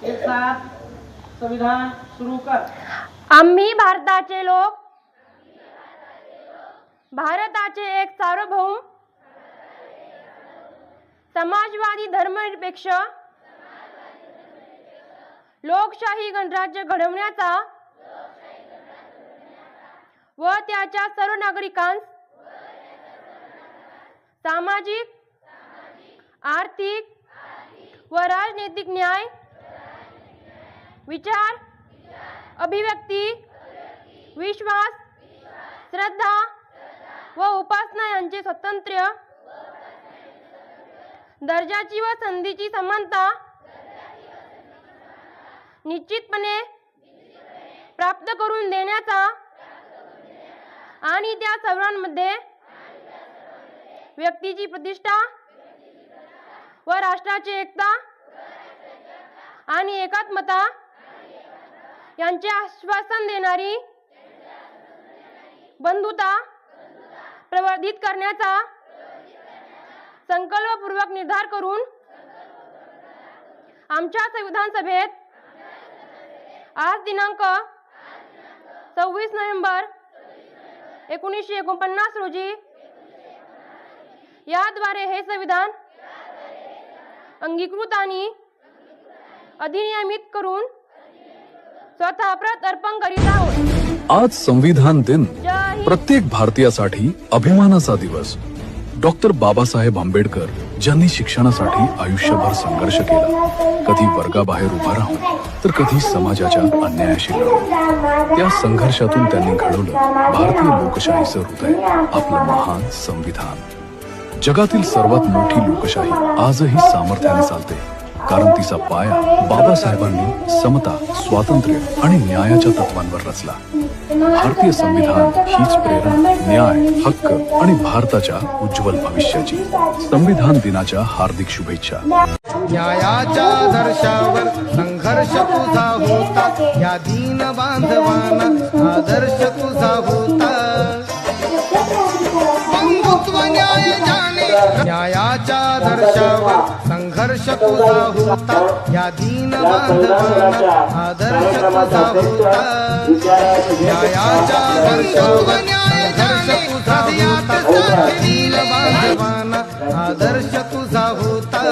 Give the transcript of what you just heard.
एक साथ संविधान सुरू कर। आम्ही भारताचे लोक भारताचे एक सार्वभौम समाजवादी धर्मनिरपेक्ष लोकशाही गणराज्य घडवण्याचा व त्याच्या सर्व नागरिकांस सामाजिक, आर्थिक व राजनैतिक न्याय, विचार, अभिव्यक्ती, विश्वास, श्रद्धा व उपासना यांचे स्वातंत्र्य, दर्जाची व संधीची समानता निश्चितपणे प्राप्त करून देण्याचा आणि त्या सर्वांमध्ये व्यक्तीची प्रतिष्ठा व राष्ट्राची एकता आणि एकात्मता यांचे आश्वासन देणारी बंधुता प्रवर्धित करण्याचा संकल्पपूर्वक निर्धार करून आमच्या संविधान सभेत आज दिनांक 26 नोव्हेंबर 1949 रोजी याद्वारे हे संविधान अंगीकृत आणि अधिनियमित करून स्वतः प्रत अर्पण करीत आहोत। आज संविधान दिन प्रत्येक भारतीयासाठी अभिमानाचा दिवस। डॉक्टर बाबासाहेब आंबेडकर ज्यांनी शिक्षणासाठी आयुष्यभर संघर्ष केला, कधी वर्गाबाहेर उभा राहून तर कधी समाजाच्या अन्यायाशी लढून, त्या संघर्षातून त्यांनी घडवलं भारतीय लोकशाहीचं हृदय, आपलं महान संविधान। जगातील सर्वात मोठी लोकशाही आजही सामर्थ्याने चालते, कारण तिचा पाया बाबासाहेबांनी समता, स्वातंत्र्य आणि न्यायाच्या तत्वांवर रचला। भारतीय संविधान हीच प्रेरणा, न्याय, हक्क आणि भारताच्या उज्ज्वल भविष्याची। संविधान दिनाच्या हार्दिक शुभेच्छा। न्यायाच्या आदर्शावर संघर्ष तुझा होता, या दीन बांधवांना आदर्श तुझा होता। बंधुत्व न्याय जाणे, न्यायाच्या आदर्शावर संघर्ष तुझा होता, या दीन बांधवांना आदर्श तुझा होता। न्यायाच्या आदर्शावर संघर्ष तुझा होता, या दीन बांधवांना आदर्श तुझा होता।